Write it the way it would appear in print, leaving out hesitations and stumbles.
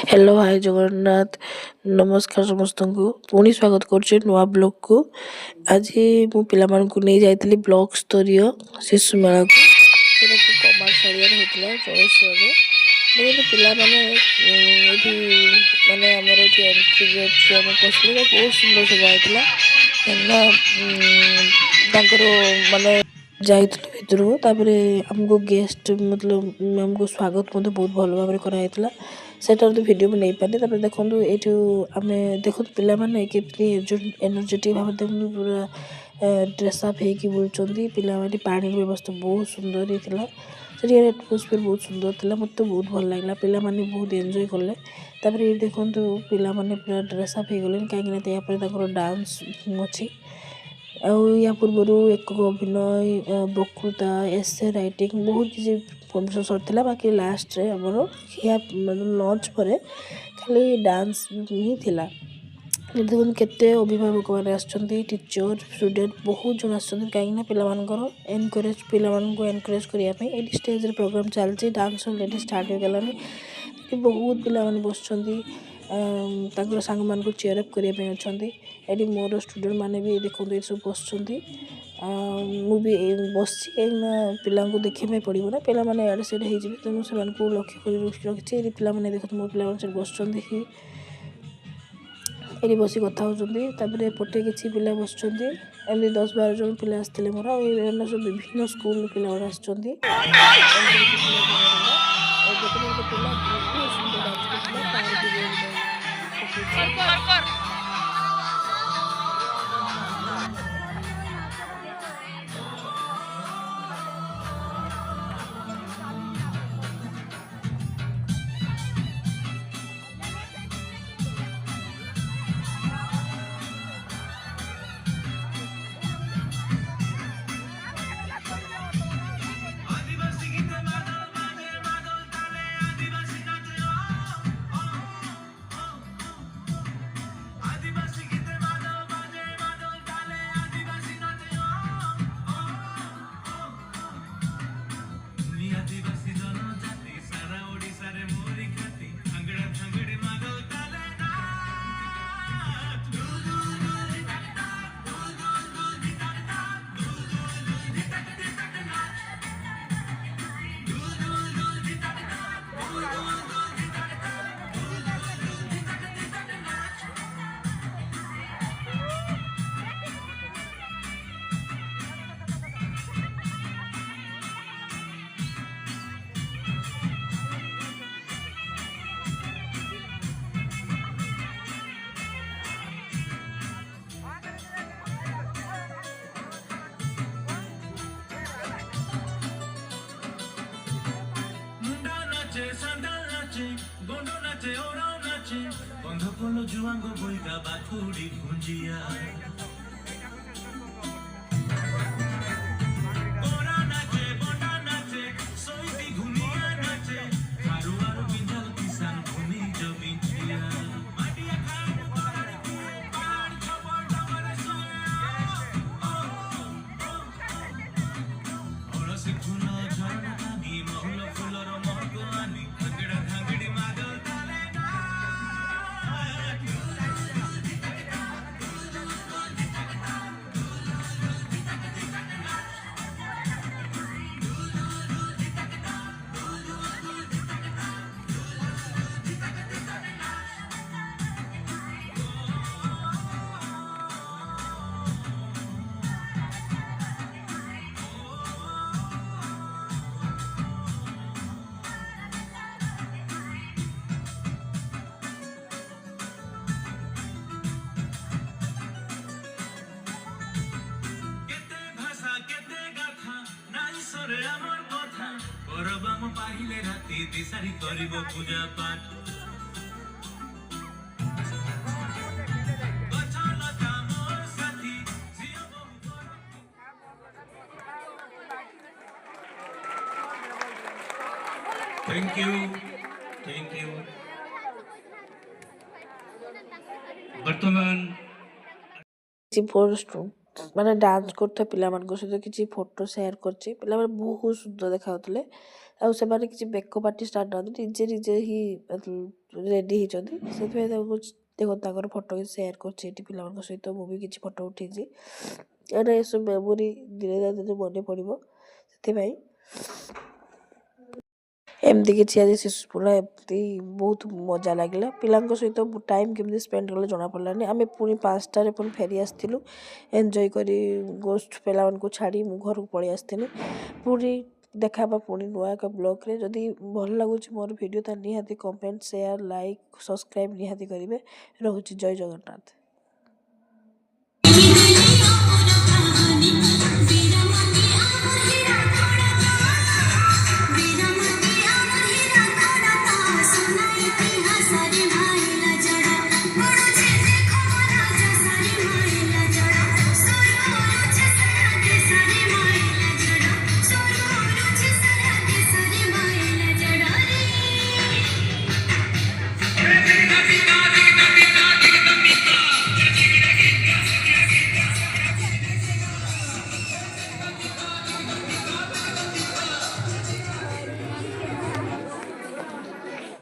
Hello hi Jagannath नमस्कार समस्त को पुणी स्वागत कर नुआ ब्लॉग को आज मु पिला नहीं जाइली ब्लॉक स्तरीय शिशु मेला को कमार साड़िया होता जलेश्वर देखते पिला माने माने आमर एंट्री गेट पसले बहुत सुंदर सजा माने जाइलु भितर तापर आमको गेस्ट मतलब आमको स्वागत बहुत भल भाव कराइला सेटार तो वीडियो में नहीं पारे तापर देखो ये आम देखो पिला माने कितनी एनर्जेटिक भाव देखो पूरा ड्रेसअप होगी बुलूँ पिला पानी व्यवस्था बहुत सुंदर होता से एटमोस्फियर बहुत सुंदर था मत बहुत भल लगे पिला माने बहुत एंजॉय कले तापर ये देखो पिला माने पूरा ड्रेसअप हो गले कहीं डांस अच्छी या पूर्व एक अभिनय वक्तृता एसे राइटिंग बहुत किसी फंक्शन सरता बाकी लास्ट रे आमर खिया लंच पर खाली डांस ही थिला देखो केते अभिभावक मैंने आसछंती टीचर स्टूडेंट बहुत जन आसछंती कहीं पिलामानकर एनकरेज पिलामाननको एनकरेज करिया पे एडी स्टेज रे प्रोग्राम चलछि डांस ऑलरेडी स्टार्ट हो गलानी बहुत पिला माने बसछंती तांकर सांग मान को चेयर अप करिया पे अछंती एडी मोर स्टूडेंट माने भी देखो ये सब बसछंती मु भी बस पिला देखा पड़ो ना पिला माने आड़े सेड हो तेणु से लक्ष्य कर रखी पिला माने देखो मो पिला से बसछंती ये बस कथा होते एपटे किसी पिला बसुँच एमती 10-12 जन पिला आसते मोर सब विभिन्न स्कूल पिला आसुँच जुआंगो बोलका बाथुड़ी भुंजिया ओरा नाचे बोंडा नाचे सोईती घुमिया नाचे आरु आरु बिंदल किसान भूमि जमीनिया माटिया खान पहाड़ दिए पहाड़ छपर डमर सोया ओरा से फूलो झरना आनी महल फूलर महको आनी खंगड़ा खंगड़ी मादल ताले ना पाहिले राति दिसारी करिब पूजा पाठ थैंक यू बर्तमान ମାନେ ଡାନ୍ସ କରୁଥିବା ପିଲାମାନଙ୍କ ସହିତ କିଛି ଫଟୋ ସେୟାର କରିଛି। ପିଲାମାନେ ବହୁତ ସୁନ୍ଦର ଦେଖାଯାଉଥିଲେ। ଆଉ ସେମାନେ କିଛି ମେକଅପ୍ ଆର୍ଟିଷ୍ଟ ଆଣିନାହାନ୍ତି, ନିଜେ ହିଁ ରେଡ଼ି ହେଇଛନ୍ତି। ସେଥିପାଇଁ ତାଙ୍କୁ ଦେଖନ୍ତୁ ତାଙ୍କର ଫଟୋ କିଛି ସେୟାର କରୁଛି ଏଠି ପିଲାମାନଙ୍କ ସହିତ। ମୁଁ ବି କିଛି ଫଟୋ ଉଠେଇଛି, କାରଣ ଏସବୁ ମେମୋରି ଦିନେ ନା ଦିନେ ମନେ ପଡ଼ିବ। ସେଥିପାଇଁ ଏମିତି କିଛି ଆଜି ଶିଶୁପୁରା ଏମିତି ବହୁତ ମଜା ଲାଗିଲା। ପିଲାଙ୍କ ସହିତ ଟାଇମ୍ କେମିତି ସ୍ପେଣ୍ଡ କଲେ ଜଣାପଡ଼ିଲାନି। ଆମେ ପୁଣି 5ଟାରେ ପୁଣି ଫେରି ଆସିଥିଲୁ ଏନ୍ଜୟ କରି। ଗୋଷ୍ଠ ପିଲାମାନଙ୍କୁ ଛାଡ଼ି ମୁଁ ଘରକୁ ପଳେଇ ଆସିଥିଲି। ପୁଣି ଦେଖା ହେବା ପୁଣି ନୂଆ ଏକ ବ୍ଲଗ୍ରେ। ଯଦି ଭଲ ଲାଗୁଛି ମୋର ଭିଡ଼ିଓ, ତାହେଲେ ନିହାତି କମେଣ୍ଟ, ସେୟାର, ଲାଇକ୍, ସବସ୍କ୍ରାଇବ୍ ନିହାତି କରିବେ। ରହୁଛି, ଜୟ ଜଗନ୍ନାଥ।